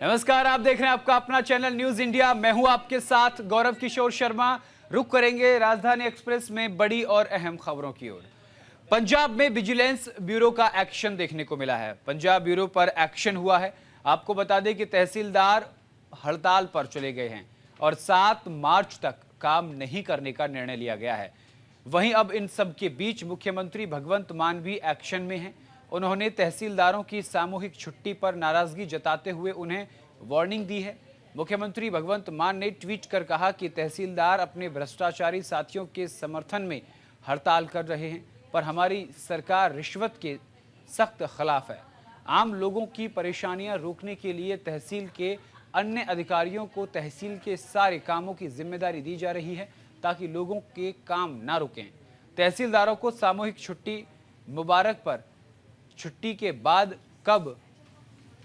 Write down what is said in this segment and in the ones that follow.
नमस्कार, आप देख रहे हैं आपका अपना चैनल न्यूज इंडिया। मैं हूं आपके साथ गौरव किशोर शर्मा। रुक करेंगे राजधानी एक्सप्रेस में बड़ी और अहम खबरों की ओर। पंजाब में विजिलेंस ब्यूरो का एक्शन देखने को मिला है। पंजाब ब्यूरो पर एक्शन हुआ है। आपको बता दें कि तहसीलदार हड़ताल पर चले गए हैं और 7 मार्च तक काम नहीं करने का निर्णय लिया गया है। वहीं अब इन सब के बीच मुख्यमंत्री भगवंत मान भी एक्शन में हैं। उन्होंने तहसीलदारों की सामूहिक छुट्टी पर नाराजगी जताते हुए उन्हें वार्निंग दी है। मुख्यमंत्री भगवंत मान ने ट्वीट कर कहा कि तहसीलदार अपने भ्रष्टाचारी साथियों के समर्थन में हड़ताल कर रहे हैं, पर हमारी सरकार रिश्वत के सख्त खिलाफ है। आम लोगों की परेशानियां रोकने के लिए तहसील के अन्य अधिकारियों को तहसील के सारे कामों की जिम्मेदारी दी जा रही है ताकि लोगों के काम ना रुकें। तहसीलदारों को सामूहिक छुट्टी मुबारक पर छुट्टी के बाद कब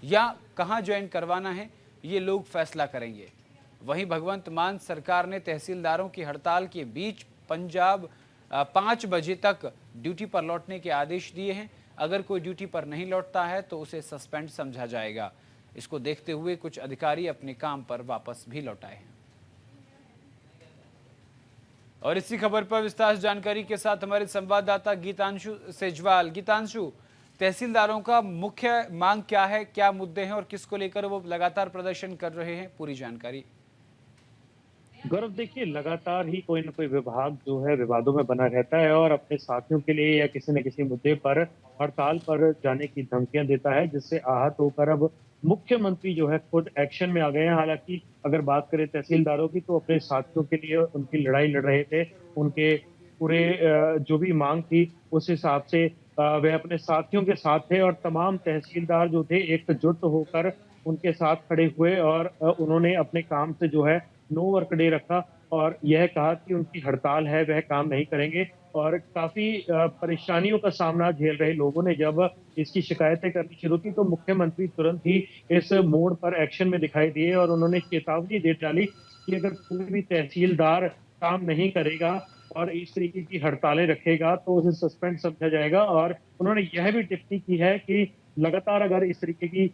या कहां ज्वाइन करवाना है, ये लोग फैसला करेंगे। वहीं भगवंत मान सरकार ने तहसीलदारों की हड़ताल के बीच पंजाब 5 बजे तक ड्यूटी पर लौटने के आदेश दिए हैं। अगर कोई ड्यूटी पर नहीं लौटता है तो उसे सस्पेंड समझा जाएगा। इसको देखते हुए कुछ अधिकारी अपने काम पर वापस भी लौट आए हैं। और इसी खबर पर विस्तार से जानकारी के साथ हमारे संवाददाता गीतांशु सेजवाल। गीतांशु, तहसीलदारों का मुख्य मांग क्या है, क्या मुद्दे हैं और किसको लेकर वो लगातार प्रदर्शन कर रहे हैं, पूरी जानकारी। गौरव, देखिए, लगातार ही कोई ना कोई विभाग जो है विवादों में बना रहता है और अपने साथियों के लिए या किसी न किसी मुद्दे पर हड़ताल पर जाने की धमकियां देता है, जिससे आहत होकर अब मुख्यमंत्री जो है खुद एक्शन में आ गए हैं। हालांकि अगर बात करें तहसीलदारों की, तो अपने साथियों के लिए उनकी लड़ाई लड़ रहे थे। उनके पूरे जो भी मांग थी उस हिसाब से वे अपने साथियों के साथ थे और तमाम तहसीलदार जो थे एकजुट होकर उनके साथ खड़े हुए और उन्होंने अपने काम से जो है नो वर्क डे रखा और यह कहा कि उनकी हड़ताल है, वह काम नहीं करेंगे। और काफी परेशानियों का सामना झेल रहे लोगों ने जब इसकी शिकायतें करनी शुरू की, तो मुख्यमंत्री तुरंत ही इस मोड़ पर एक्शन में दिखाई दिए और उन्होंने चेतावनी दे डाली कि अगर कोई भी तहसीलदार काम नहीं करेगा और इस तरीके की हड़तालें रखेगा तो उसे सस्पेंड समझा जाएगा। और उन्होंने यह भी टिप्पणी की है कि लगातार अगर इस तरीके की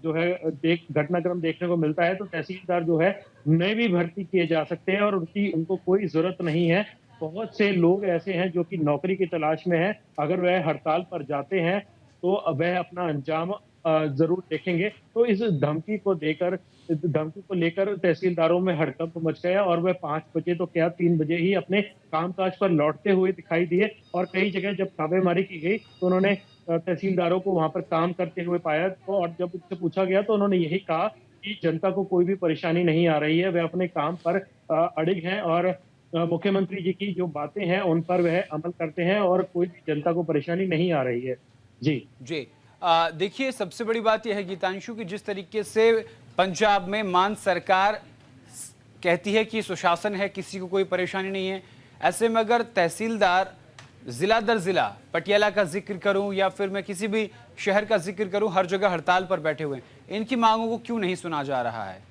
जो है घटनाक्रम देखने को मिलता है तो तहसीलदार जो है नए भी भर्ती किए जा सकते हैं और उनको कोई जरूरत नहीं है। बहुत से लोग ऐसे हैं जो कि नौकरी की तलाश में हैं, अगर वह हड़ताल पर जाते हैं तो वह अपना अंजाम जरूर देखेंगे। तो इस धमकी को लेकर तहसीलदारों में हड़कंप मच गया और वह 5 बजे तो क्या 3 बजे ही अपने कामकाज पर लौटते हुए दिखाई दिए। और कई जगह जब छापेमारी की गई तो उन्होंने तहसीलदारों को वहां पर काम करते हुए पाया, तो और जब उससे पूछा गया तो उन्होंने यही कहा कि जनता को कोई भी परेशानी नहीं आ रही है, वे अपने काम पर अड़िग हैं और मुख्यमंत्री जी की जो बातें हैं उन पर वह अमल करते हैं और कोई भी जनता को परेशानी नहीं आ रही है। जी। देखिए, सबसे बड़ी बात यह है गीतांशु कि जिस तरीके से पंजाब में मान सरकार कहती है कि सुशासन है, किसी को कोई परेशानी नहीं है, ऐसे में अगर तहसीलदार जिला दर जिला, पटियाला का जिक्र करूं या फिर मैं किसी भी शहर का जिक्र करूं, हर जगह हड़ताल पर बैठे हुए हैं, इनकी मांगों को क्यों नहीं सुना जा रहा है?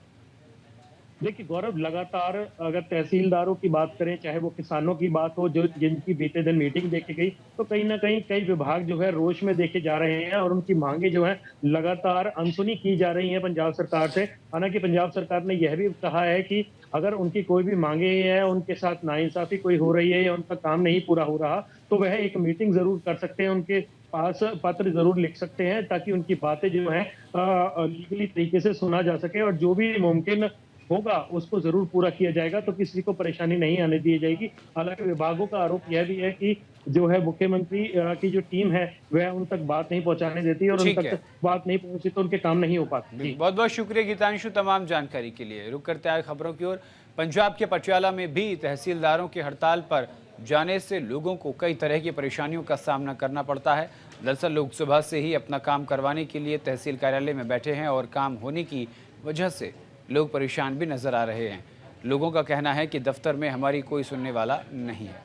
देखिए गौरव, लगातार अगर तहसीलदारों की बात करें, चाहे वो किसानों की बात हो, जो जिनकी बीते दिन मीटिंग देखी गई, तो कहीं ना कहीं कई विभाग जो है रोष में देखे जा रहे हैं और उनकी मांगे जो है लगातार अनसुनी की जा रही हैं पंजाब सरकार से। हालांकि पंजाब सरकार ने यह भी कहा है कि अगर उनकी कोई भी मांगे हैं, उनके साथ नाइंसाफी कोई हो रही है या उनका काम नहीं पूरा हो रहा, तो वह एक मीटिंग जरूर कर सकते हैं, उनके पास पत्र जरूर लिख सकते हैं ताकि उनकी बातें जो है लीगली तरीके से सुना जा सके और जो भी मुमकिन होगा उसको जरूर पूरा किया जाएगा, तो किसी को परेशानी नहीं आने दी जाएगी। हालांकि विभागों का आरोप यह भी है कि जो है मुख्यमंत्री की जो टीम है वह उन तक बात नहीं पहुंचाने देती और उन तक बात नहीं पहुंची तो उनके काम नहीं हो पाते। बहुत बहुत शुक्रिया गीतांशु तमाम जानकारी के लिए। रुक करते आए खबरों की ओर। पंजाब के पटियाला में भी तहसीलदारों की हड़ताल पर जाने से लोगों को कई तरह की परेशानियों का सामना करना पड़ता है। दरअसल लोग सुबह से ही अपना काम करवाने के लिए तहसील कार्यालय में बैठे हैं और काम होने की वजह से लोग परेशान भी नजर आ रहे हैं। लोगों का कहना है कि दफ्तर में हमारी कोई सुनने वाला नहीं है।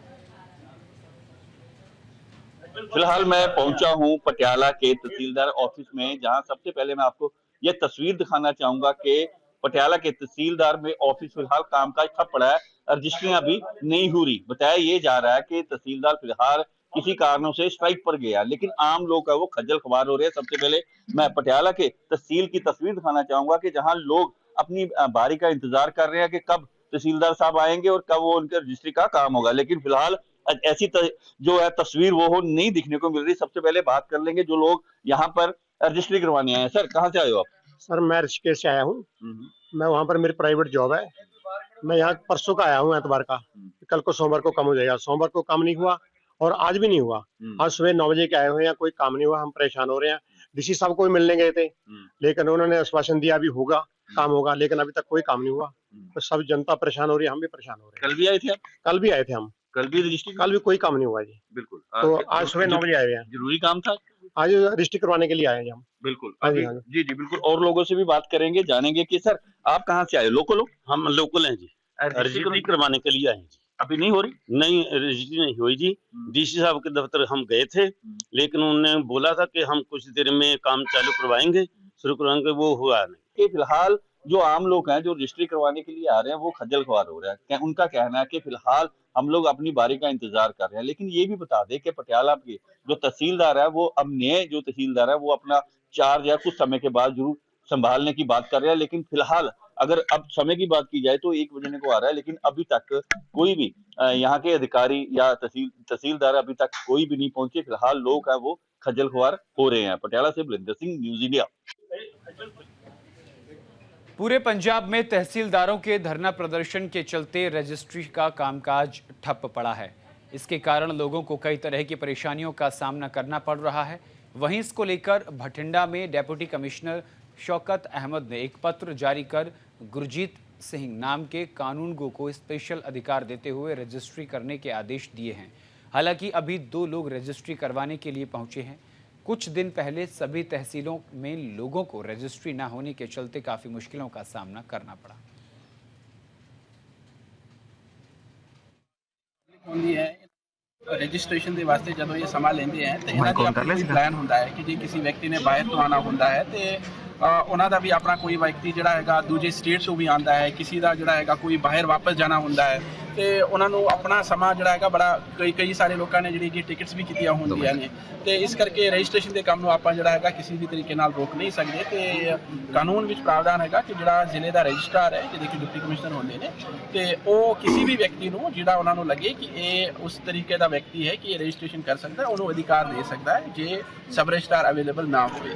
फिलहाल मैं पहुंचा हूं पटियाला के तहसीलदार ऑफिस में, जहां सबसे पहले मैं आपको यह तस्वीर दिखाना चाहूंगा कि पटियाला के तहसीलदार में ऑफिस फिलहाल कामकाज ठप पड़ा है, रजिस्ट्रियां अभी नहीं हो रही। बताया ये जा रहा है कि तहसीलदार फिलहाल किसी कारणों से स्ट्राइक पर गया, लेकिन आम लोग है वो खज्जल खुआर हो रहे हैं। सबसे पहले मैं पटियाला के तहसील की तस्वीर दिखाना चाहूंगा कि जहां लोग अपनी बारी का इंतजार कर रहे हैं कि कब तहसीलदार साहब आएंगे और कब वो उनके रजिस्ट्री का काम होगा, लेकिन फिलहाल ऐसी जो है तस्वीर वो नहीं दिखने को मिल रही। सबसे पहले बात कर लेंगे जो लोग यहाँ पर रजिस्ट्री करवाने आए हैं। सर, कहाँ से आए हो आप? सर मैं ऋषिकेश से आया हूँ। हम्म, मैं वहाँ पर मेरी प्राइवेट जॉब है। मैं यहाँ परसों का आया हूँ, एतवार का। कल को सोमवार को कम हो जाएगा। सोमवार को काम नहीं हुआ और आज भी नहीं हुआ। आज सुबह 9 बजे के आए हुए हैं, कोई काम नहीं हुआ। हम परेशान हो रहे हैं। डीसी साहब को भी मिलने गए थे, लेकिन उन्होंने आश्वासन दिया अभी होगा, काम होगा, लेकिन अभी तक कोई काम नहीं हुआ। तो सब जनता परेशान हो रही है, हम भी परेशान हो रहे हैं। कल भी आए थे आप? कल भी आए थे हम। कल भी रजिस्ट्री? कल भी कोई काम नहीं हुआ जी। बिल्कुल। तो आज सुबह 9 बजे आए हुए हैं। जरूरी काम था? आज रजिस्ट्री करवाने के लिए आए हैं हम। बिल्कुल। हाँ जी, अभी हाँ जी। जी जी बिल्कुल, और लोगों से भी बात करेंगे, जानेंगे कि सर आप कहाँ से आए हो? लोकल हो? हम लोकल हैं जी। रजिस्ट्री करवाने के लिए आए हैं जी। अभी नहीं हो रही? नहीं, रजिस्ट्री नहीं हुई जी। डीसी साहब के दफ्तर हम गए थे, लेकिन उन्होंने बोला था कि हम कुछ देर में काम चालू करवाएंगे, शुरू करवाएंगे, वो हुआ नहीं। कि फिलहाल जो आम लोग हैं जो रजिस्ट्री करवाने के लिए आ रहे हैं वो खज्जल खुआर हो रहे हैं। उनका कहना है कि फिलहाल हम लोग अपनी बारी का इंतजार कर रहे हैं। लेकिन ये भी बता दें कि पटियाला के जो तहसीलदार है वो अब नए जो तहसीलदार है वो अपना चार्ज या कुछ समय के बाद जरूर संभालने की बात कर रहे हैं। लेकिन फिलहाल अगर अब समय की बात की जाए तो 1 बजने को आ रहा है, लेकिन अभी तक कोई भी यहाँ के अधिकारी या तहसीलदार अभी तक कोई भी नहीं पहुंचे। फिलहाल लोग हैं वो खज्जल खुआर हो रहे हैं। पटियाला से बलिंदर सिंह, न्यूज़ इंडिया। पूरे पंजाब में तहसीलदारों के धरना प्रदर्शन के चलते रजिस्ट्री का कामकाज ठप पड़ा है। इसके कारण लोगों को कई तरह की परेशानियों का सामना करना पड़ रहा है। वहीं इसको लेकर भटिंडा में डेप्यूटी कमिश्नर शौकत अहमद ने एक पत्र जारी कर गुरजीत सिंह नाम के कानूनगो को स्पेशल अधिकार देते हुए रजिस्ट्री करने के आदेश दिए हैं। हालांकि अभी 2 लोग रजिस्ट्री करवाने के लिए पहुंचे हैं। कुछ दिन पहले सभी तहसीलों में लोगों को रजिस्ट्री न होने के चलते काफी मुश्किलों का सामना करना पड़ा। रजिस्ट्रेशन ਦੇ ਵਾਸਤੇ ਜਦੋਂ ਇਹ ਸਮਾਂ ਲੈਂਦੇ ਆ ਤੇ ਇਹਨਾਂ ਦੀ ਆਪਣੀ ਪਲਾਨ ਹੁੰਦਾ ਹੈ ਕਿ ਜੇ ਕਿਸੇ ਵਿਅਕਤੀ ਨੇ ਬਾਹਰ ਤੋਂ ਆਣਾ ਹੁੰਦਾ ਹੈ ਤੇ ਉਹਨਾਂ ਦਾ ਵੀ ਆਪਣਾ ਕੋਈ ਵਿਅਕਤੀ ਜਿਹੜਾ ਹੈਗਾ ਦੂਜੇ ਸਟੇਟ ਤੋਂ ਵੀ ਆਂਦਾ ਹੈ, ਕਿਸੇ ਦਾ ਜਿਹੜਾ ਹੈਗਾ ਕੋਈ ਬਾਹਰ ਵਾਪਸ ਜਾਣਾ ਹੁੰਦਾ ਹੈ ਤੇ ਉਹਨਾਂ ਨੂੰ ਆਪਣਾ ਸਮਾਂ ਜਿਹੜਾ ਹੈਗਾ ਬੜਾ ਕਈ ਸਾਰੇ ਲੋਕਾਂ ਨੇ ਜਿਹੜੀ ਕਿ ਟਿਕਟਸ ਵੀ ਕੀਤੀਆਂ ਹੁੰਦੀਆਂ ਨੇ ਤੇ ਇਸ ਕਰਕੇ ਰਜਿਸਟ੍ਰੇਸ਼ਨ ਦੇ ਕੰਮ ਨੂੰ ਆਪਾਂ ਜਿਹੜਾ ਹੈਗਾ ਕਿਸੇ ਵੀ ਤਰੀਕੇ ਨਾਲ ਰੋਕ ਨਹੀਂ ਸਕਦੇ ਤੇ ਕਾਨੂੰਨ ਵਿੱਚ ਪ੍ਰਾਵਧਾਨ ਹੈਗਾ ਕਿ ਜਿਹੜਾ ਜ਼ਿਲ੍ਹੇ ਦਾ ਰਜਿਸਟਰਾਰ ਹੈ ਜਿਹਦੇ ਕਿ ਡਿਪਟੀ ਕਮਿਸ਼ਨਰ ਹੁੰਦੇ ਨੇ ਤੇ ਉਹ ਕਿਸੇ ਵੀ ਵਿਅਕਤੀ ਨੂੰ ਜਿਹੜਾ ਉਹਨਾਂ ਨੂੰ ਲੱਗੇ ਕਿ ਇਹ ਉਸ ਤਰੀਕੇ ਦਾ ਵਿਅਕਤੀ ਹੈ ਕਿ ਇਹ ਰਜਿਸਟ੍ਰੇਸ਼ਨ ਕਰ ਸਕਦਾ ਹੈ ਉਹਨੂੰ ਅਧਿਕਾਰ ਦੇ ਸਕਦਾ ਹੈ ਜੇ ਸਬ ਰਜਿਸਟਰਾਰ ਅਵੇਲੇਬਲ ਨਾ ਹੋਵੇ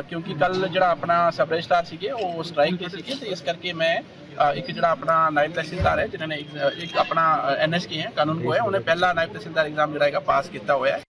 ਕਿਉਂਕਿ ਕੱਲ ਜਿਹੜਾ ਆਪਣਾ ਸਬ ਰਜਿਸਟਰਾਰ ਸੀਗੇ ਉਹ ਸਟ੍ਰਾਈਕ ਤੇ ਸੀਗੇ ਤੇ ਇਸ ਕਰਕੇ ਮੈਂ एक ਜਿਹੜਾ ਆਪਣਾ ਨਾਇਬ ਤਹਿਸੀਲਦਾਰ ਹੈ ਜਿਨ੍ਹਾਂ ਨੇ ਇੱਕ ਆਪਣਾ ਐਨਐਸਕੇ ਹੈ ਕਾਨੂੰਨ ਕੋ ਹੈ ਉਹਨੇ ਪਹਿਲਾ ਨਾਇਬ ਤਹਿਸੀਲਦਾਰ एग्जाम ਜਿਹੜਾ ਹੈਗਾ ਪਾਸ ਕੀਤਾ ਹੋਇਆ है।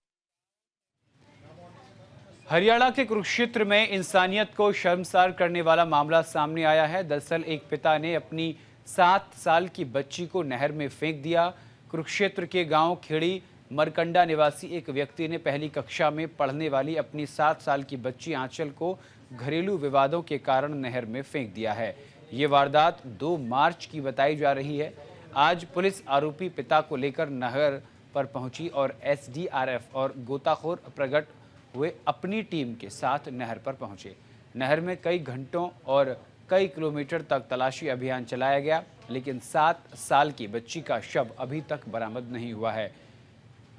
हरियाणा के कुरुक्षेत्र में इंसानियत को शर्मसार करने वाला मामला सामने आया है। दरअसल एक पिता ने अपनी 7 साल की बच्ची को नहर में फेंक दिया। कुरुक्षेत्र के गांव खेड़ी मरकंडा निवासी एक व्यक्ति ने पहली कक्षा में पढ़ने वाली अपनी 7 साल की बच्ची आंचल को घरेलू विवादों के कारण नहर में फेंक दिया है। ये वारदात 2 मार्च की बताई जा रही है। आज पुलिस आरोपी पिता को लेकर नहर पर पहुंची और एसडीआरएफ और गोताखोर प्रगट हुए अपनी टीम के साथ नहर पर पहुंचे। नहर में कई घंटों और कई किलोमीटर तक तलाशी अभियान चलाया गया, लेकिन 7 साल की बच्ची का शव अभी तक बरामद नहीं हुआ है।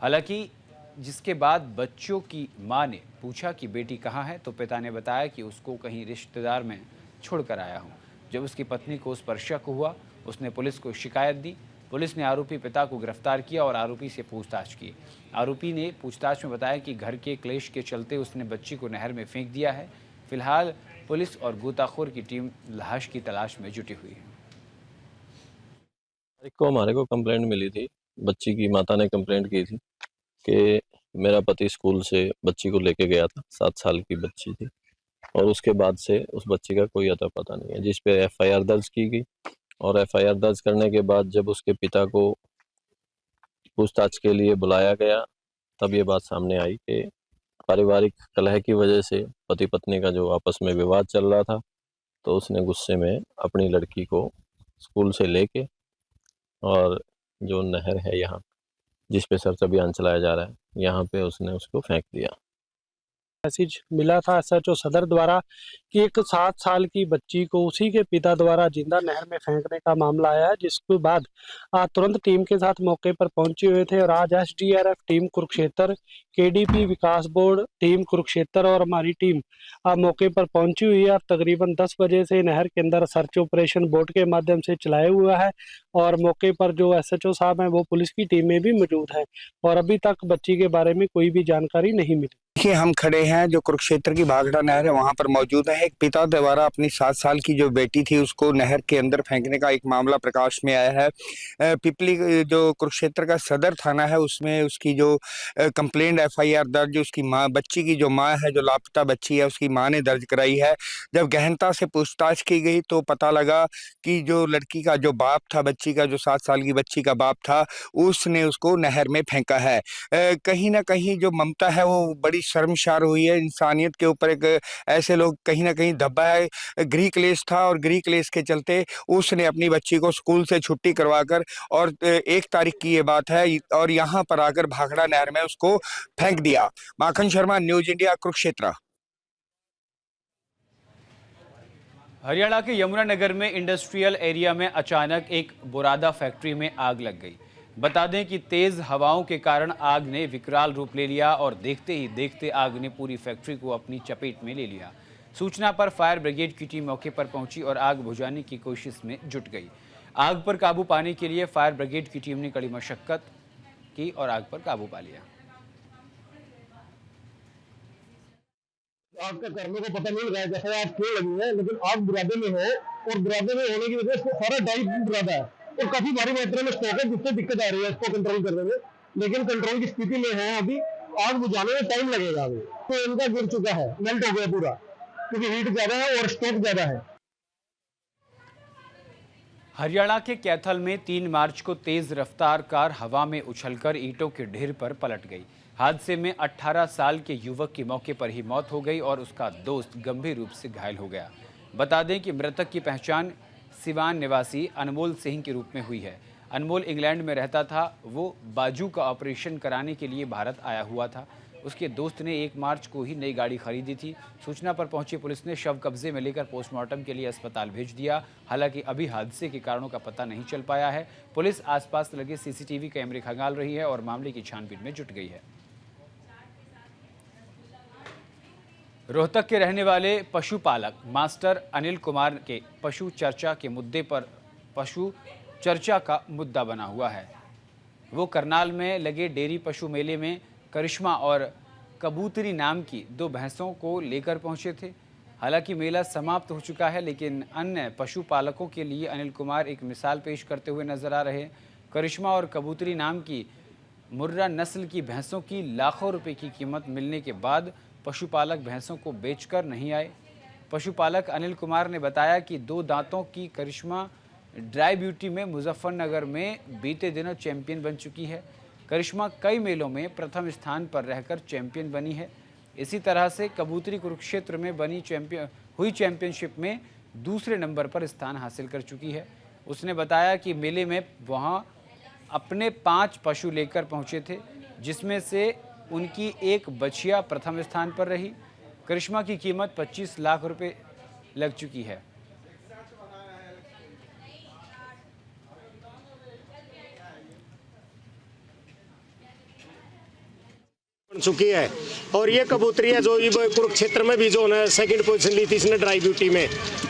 हालांकि जिसके बाद बच्चों की मां ने पूछा कि बेटी कहाँ है, तो पिता ने बताया कि उसको कहीं रिश्तेदार में छोड़कर आया हूँ। जब उसकी पत्नी को उस पर शक हुआ, उसने पुलिस को शिकायत दी। पुलिस ने आरोपी पिता को गिरफ्तार किया और आरोपी से पूछताछ की। आरोपी ने पूछताछ में बताया कि घर के क्लेश के चलते उसने बच्ची को नहर में फेंक दिया है। फिलहाल पुलिस और गोताखोर की टीम लाश की तलाश में जुटी हुई है। हमारे को कंप्लेंट मिली थी, बच्ची की माता ने कंप्लेंट की थी कि मेरा पति स्कूल से बच्ची को लेके गया था, 7 साल की बच्ची थी, और उसके बाद से उस बच्ची का कोई अता पता नहीं है, जिस पे एफआईआर दर्ज की गई। और एफआईआर दर्ज करने के बाद जब उसके पिता को पूछताछ के लिए बुलाया गया, तब ये बात सामने आई कि पारिवारिक कलह की वजह से पति पत्नी का जो आपस में विवाद चल रहा था, तो उसने गुस्से में अपनी लड़की को स्कूल से लेके और जो नहर है यहाँ जिस पे सर्च अभियान चलाया जा रहा है, यहाँ पे उसने उसको फेंक दिया। मैसेज मिला था एसएचओ सदर द्वारा कि एक 7 साल की बच्ची को उसी के पिता द्वारा जिंदा नहर में फेंकने का मामला आया है, जिसके बाद तुरंत टीम के साथ मौके पर पहुंचे हुए थे और आज एसडीआरएफ टीम कुरुक्षेत्र, केडीपी विकास बोर्ड टीम कुरुक्षेत्र और हमारी टीम मौके पर पहुंची हुई है। अब तकरीबन 10 बजे से नहर के अंदर सर्च ऑपरेशन बोट के माध्यम से चलाया हुआ है और मौके पर जो एसएचओ साहब हैं वो पुलिस की टीम में भी मौजूद है और अभी तक बच्ची के बारे में कोई भी जानकारी नहीं मिली। देखिए, हम खड़े हैं जो कुरुक्षेत्र की भाखड़ा नहर है वहां पर मौजूद है। एक पिता द्वारा अपनी 7 साल की जो बेटी थी उसको नहर के अंदर फेंकने का एक मामला प्रकाश में आया है। पिपली जो कुरुक्षेत्र का सदर थाना है उसमें उसकी जो कंप्लेंट एफआईआर दर्ज उसकी माँ, बच्ची की जो माँ है, जो लापता बच्ची है, उसकी माँ ने दर्ज कराई है। जब गहनता से पूछताछ की गई तो पता लगा कि जो लड़की का जो बाप था, बच्ची का जो 7 साल की बच्ची का बाप था, उसने उसको नहर में फेंका है। कहीं ना कहीं जो ममता है वो बड़ी शर्मसार हुई है। इंसानियत के ऊपर एक ऐसे लोग कहीं ना कहीं दबा है। गृह क्लेश था और गृह क्लेश के चलते उसने अपनी बच्ची को स्कूल से छुट्टी करवाकर और 1 तारीख की ये बात है और यहाँ पर आकर भाखड़ा नहर में उसको फेंक दिया। माखन शर्मा, न्यूज इंडिया, कुरुक्षेत्र। हरियाणा के यमुनानगर में इंडस्ट्रियल एरिया में अचानक एक बुरादा फैक्ट्री में आग लग गई। बता दें कि तेज हवाओं के कारण आग ने विकराल रूप ले लिया और देखते ही देखते आग ने पूरी फैक्ट्री को अपनी चपेट में ले लिया। सूचना पर फायर ब्रिगेड की टीम मौके पर पहुंची और आग बुझाने की कोशिश में जुट गई। आग पर काबू पाने के लिए फायर ब्रिगेड की टीम ने कड़ी मशक्कत की और आग पर काबू पा लिया। आग का करने को पता नहीं लगाया जैसे आग क्यों लगी है, लेकिन आग बुरादे में हो और बुरादे में होने की वजह से सारा डाइट बुरादा है और काफी भारी मात्रा में स्टॉक है, जिससे दिक्कत आ रही है इसको कंट्रोल करने में। लेकिन कंट्रोल की स्थिति में है। अभी आग बुझाने में टाइम लगेगा। अभी तो इनका गिर चुका है, मेल्ट हो गया पूरा, क्योंकि हीट ज्यादा है और स्टॉक ज्यादा है। हरियाणा के कैथल में 3 मार्च को तेज रफ्तार कार हवा में उछलकर ईंटों के ढेर पर पलट गई। हादसे में 18 साल के युवक की मौके पर ही मौत हो गई और उसका दोस्त गंभीर रूप से घायल हो गया। बता दें कि मृतक की पहचान सिवान निवासी अनमोल सिंह के रूप में हुई है। अनमोल इंग्लैंड में रहता था। वो बाजू का ऑपरेशन कराने के लिए भारत आया हुआ था। उसके दोस्त ने 1 मार्च को ही नई गाड़ी खरीदी थी। सूचना पर पहुंची पुलिस ने शव कब्जे में लेकर पोस्टमार्टम के लिए अस्पताल भेज दिया। हालांकि अभी हादसे के कारणों का पता नहीं चल पाया है। पुलिस आसपास लगे सीसीटीवी कैमरे खंगाल रही है और मामले की छानबीन में जुट गई है। रोहतक के रहने वाले पशुपालक मास्टर अनिल कुमार के पशु चर्चा के मुद्दे पर पशु चर्चा का मुद्दा बना हुआ है। वो करनाल में लगे डेयरी पशु मेले में करिश्मा और कबूतरी नाम की 2 भैंसों को लेकर पहुंचे थे। हालांकि मेला समाप्त हो चुका है, लेकिन अन्य पशुपालकों के लिए अनिल कुमार एक मिसाल पेश करते हुए नजर आ रहे हैं। करिश्मा और कबूतरी नाम की मुर्रा नस्ल की भैंसों की लाखों रुपए की कीमत मिलने के बाद पशुपालक भैंसों को बेचकर नहीं आए। पशुपालक अनिल कुमार ने बताया कि 2 दांतों की करिश्मा ड्राई ब्यूटी में मुजफ्फरनगर में बीते दिनों चैंपियन बन चुकी है। करिश्मा कई मेलों में प्रथम स्थान पर रहकर चैंपियन बनी है। इसी तरह से कबूतरी कुरुक्षेत्र में बनी चैंपियनशिप में दूसरे नंबर पर स्थान हासिल कर चुकी है। उसने बताया कि मेले में वहां अपने 5 पशु लेकर पहुंचे थे, जिसमें से उनकी एक बछिया प्रथम स्थान पर रही। करिश्मा की कीमत 25 लाख रुपए लग चुकी है। बन चुकी है और ये कबूतरी है जो कुरुक्षेत्र में भी जो है 2nd पोजीशन ली थी इसने ड्राई ब्यूटी में।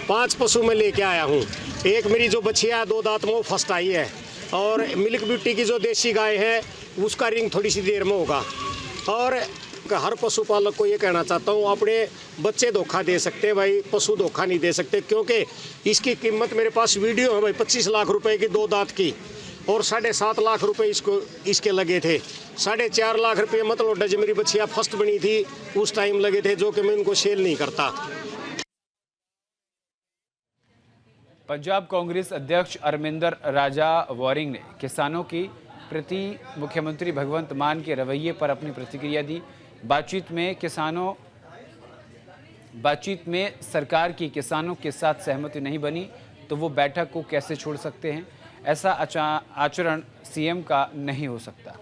5 पशु में लेके आया हूँ। एक मेरी जो बछिया 2 दांत में वो फर्स्ट आई है और मिल्क ब्यूटी की जो देसी गाय है उसका रिंग थोड़ी सी देर में होगा। और हर पशुपालक को ये कहना चाहता हूँ, अपने बच्चे धोखा दे सकते भाई, पशु धोखा नहीं दे सकते, क्योंकि इसकी कीमत मेरे पास वीडियो है भाई 25 लाख रुपए की 2 दांत की और 7.5 लाख रुपए इसके लगे थे। 4.5 लाख रुपए मतलब जो मेरी बच्चियाँ फर्स्ट बनी थी उस टाइम लगे थे, जो कि मैं उनको सेल नहीं करता। पंजाब कांग्रेस अध्यक्ष अरविंदर राजा वॉरिंग ने किसानों की प्रति मुख्यमंत्री भगवंत मान के रवैये पर अपनी प्रतिक्रिया दी। बातचीत में सरकार की किसानों के साथ सहमति नहीं बनी तो वो बैठक को कैसे छोड़ सकते हैं। ऐसा आचरण सीएम का नहीं हो सकता।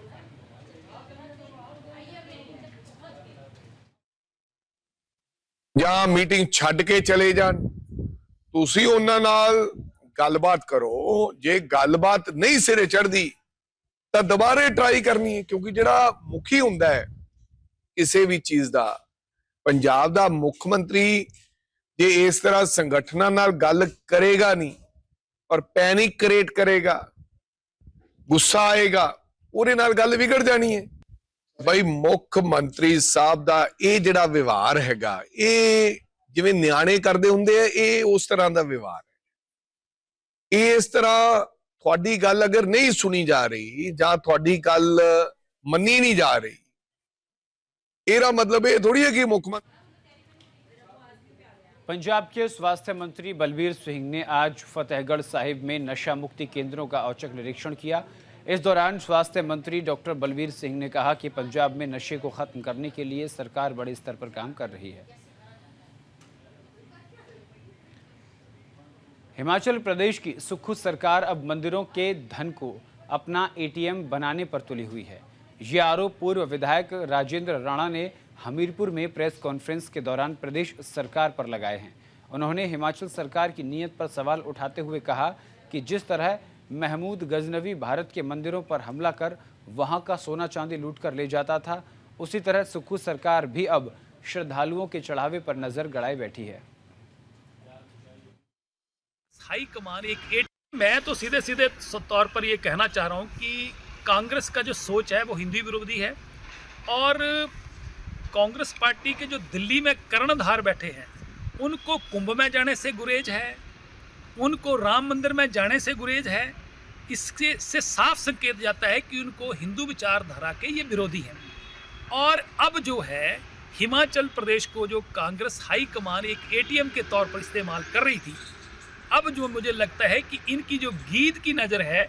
ਜਾਂ ਮੀਟਿੰਗ ਛੱਡ ਕੇ ਚਲੇ ਜਾਣ। ਤੁਸੀਂ ਉਹਨਾਂ ਨਾਲ ਗੱਲਬਾਤ ਕਰੋ। ਜੇ ਗੱਲਬਾਤ ਨਹੀਂ ਸਿਰੇ ਚੜਦੀ ਤਾਂ ਦੁਬਾਰੇ ਟਰਾਈ ਕਰਨੀ ਹੈ, ਕਿਉਂਕਿ ਜਿਹੜਾ ਮੁਖੀ ਹੁੰਦਾ ਹੈ ਕਿਸੇ ਵੀ ਚੀਜ਼ ਦਾ, ਪੰਜਾਬ ਦਾ ਮੁੱਖ ਮੰਤਰੀ ਜੇ ਇਸ ਤਰ੍ਹਾਂ ਸੰਗਠਨਾਂ ਨਾਲ ਗੱਲ ਕਰੇਗਾ ਨਹੀਂ ਔਰ ਪੈਨਿਕ ਕ੍ਰੀਏਟ ਕਰੇਗਾ, ਗੁੱਸਾ ਆਏਗਾ, ਉਹਦੇ ਨਾਲ ਗੱਲ ਵਿਗੜ ਜਾਣੀ ਹੈ। ਬਈ ਮੁੱਖ ਮੰਤਰੀ ਸਾਹਿਬ ਦਾ ਇਹ ਜਿਹੜਾ ਵਿਵਹਾਰ ਹੈਗਾ, ਇਹ ਜਿਵੇਂ ਨਿਆਣੇ ਕਰਦੇ ਹੁੰਦੇ ਆ, ਇਹ ਉਸ ਤਰ੍ਹਾਂ ਦਾ ਵਿਵਹਾਰ ਹੈ। ਇਸ ਤਰ੍ਹਾਂ ਤੁਹਾਡੀ ਗੱਲ ਅਗਰ ਨਹੀਂ ਸੁਣੀ ਜਾ ਰਹੀ ਜਾਂ ਤੁਹਾਡੀ ਗੱਲ ਮੰਨੀ नहीं जा रही, ਇਹਦਾ मतलब ये थोड़ी है कि मुख्यमंत्री। पंजाब के स्वास्थ्य मंत्री बलबीर सिंह ने आज फतेहगढ़ साहिब में नशा मुक्ति केंद्रों का औचक निरीक्षण किया। इस दौरान स्वास्थ्य मंत्री डॉक्टर बलबीर सिंह ने कहा कि पंजाब में नशे को खत्म करने के लिए सरकार बड़े स्तर पर काम कर रही है। हिमाचल प्रदेश की सुक्खू सरकार अब मंदिरों के धन को अपना एटीएम बनाने पर तुली हुई है। ये आरोप पूर्व विधायक राजेंद्र राणा ने हमीरपुर में प्रेस कॉन्फ्रेंस के दौरान प्रदेश सरकार पर लगाए हैं। उन्होंने हिमाचल सरकार की नीयत पर सवाल उठाते हुए कहा कि जिस तरह महमूद गजनवी भारत के मंदिरों पर हमला कर वहां का सोना चांदी लूट कर ले जाता था, उसी तरह सुक्खू सरकार भी अब श्रद्धालुओं के चढ़ावे पर नजर गड़ाए बैठी है। हाई कमान मैं तो सीधे सीधे तौर पर ये कहना चाह रहा हूँ कि कांग्रेस का जो सोच है वो हिंदू विरोधी है, और कांग्रेस पार्टी के जो दिल्ली में कर्णधार बैठे हैं उनको कुंभ में जाने से गुरेज है, उनको राम मंदिर में जाने से गुरेज है। इससे से साफ संकेत जाता है कि उनको हिंदू विचारधारा के ये विरोधी हैं। और अब जो है हिमाचल प्रदेश को जो कांग्रेस हाई कमान एक एटीएम के तौर पर इस्तेमाल कर रही थी, अब जो मुझे लगता है कि इनकी जो गीत की नज़र है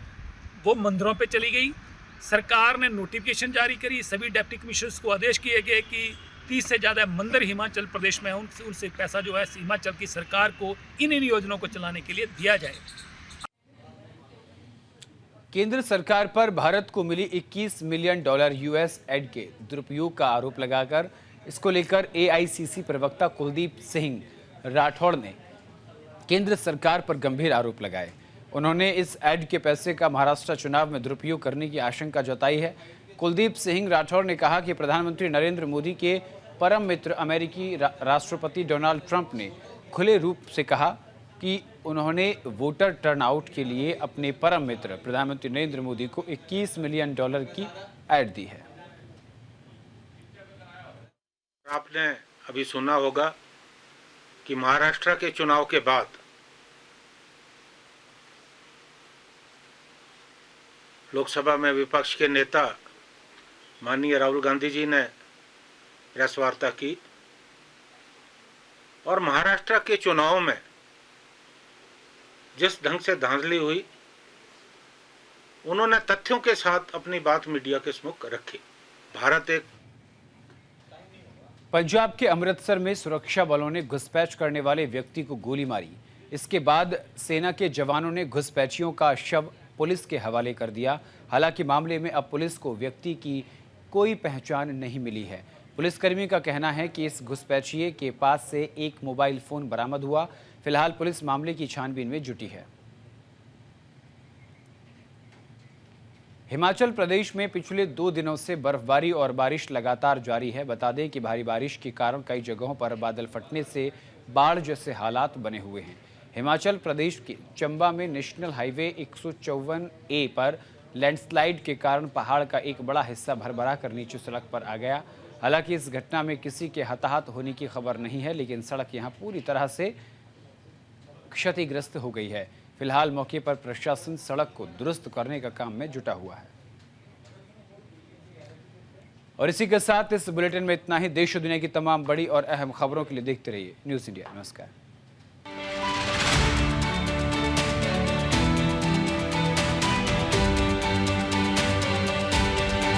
वो मंदिरों पे चली गई। सरकार ने नोटिफिकेशन जारी करी, सभी डिप्टी कमिश्नर्स को आदेश किए गए कि 30 से ज़्यादा मंदिर हिमाचल प्रदेश में उनसे पैसा जो है हिमाचल की सरकार को इन योजनाओं को चलाने के लिए दिया जाए। केंद्र सरकार पर भारत को मिली $21 मिलियन यूएस एड के दुरुपयोग का आरोप लगाकर इसको लेकर एआईसीसी प्रवक्ता कुलदीप सिंह राठौड़ ने केंद्र सरकार पर गंभीर आरोप लगाए। उन्होंने इस ऐड के पैसे का महाराष्ट्र चुनाव में दुरुपयोग करने की आशंका जताई है। कुलदीप सिंह राठौड़ ने कहा कि प्रधानमंत्री नरेंद्र मोदी के परम मित्र अमेरिकी राष्ट्रपति डोनाल्ड ट्रंप ने खुले रूप से कहा कि उन्होंने वोटर टर्नआउट के लिए अपने परम मित्र प्रधानमंत्री नरेंद्र मोदी को $21 मिलियन की ऐड दी है। आपने अभी सुना होगा कि महाराष्ट्र के चुनाव के बाद लोकसभा में विपक्ष के नेता माननीय राहुल गांधी जी ने प्रेस वार्ता की और महाराष्ट्र के चुनाव में जिस ढंग से धांधली हुई, उन्होंने तथ्यों के साथ अपनी बात मीडिया के सम्मुख रखी। भारत एक पंजाब के अमृतसर में सुरक्षा बलों ने घुसपैठ करने वाले व्यक्ति को गोली मारी। इसके बाद सेना के जवानों ने घुसपैठियों का शव पुलिस के हवाले कर दिया। हालांकि मामले में अब पुलिस को व्यक्ति की कोई पहचान नहीं मिली है। पुलिसकर्मी का कहना है कि इस घुसपैठिए के पास से एक मोबाइल फोन बरामद हुआ। फिलहाल पुलिस मामले की छानबीन में जुटी है। हिमाचल प्रदेश में पिछले 2 दिनों से बर्फबारी और बारिश लगातार जारी है। बता दें कि भारी बारिश के कारण कई जगहों पर बादल फटने से बाढ़ जैसे हालात बने हुए हैं। हिमाचल प्रदेश के चंबा में नेशनल हाईवे 154A पर लैंडस्लाइड के कारण पहाड़ का एक बड़ा हिस्सा भरभरा कर नीचे सड़क पर आ गया। हालांकि इस घटना में किसी के हताहत होने की खबर नहीं है, लेकिन सड़क यहां पूरी तरह से क्षतिग्रस्त हो गई है। फिलहाल मौके पर प्रशासन सड़क को दुरुस्त करने का काम में जुटा हुआ है। और इसी के साथ इस बुलेटिन में इतना ही। देश और दुनिया की तमाम बड़ी और अहम खबरों के लिए देखते रहिए न्यूज़ इंडिया। नमस्कार।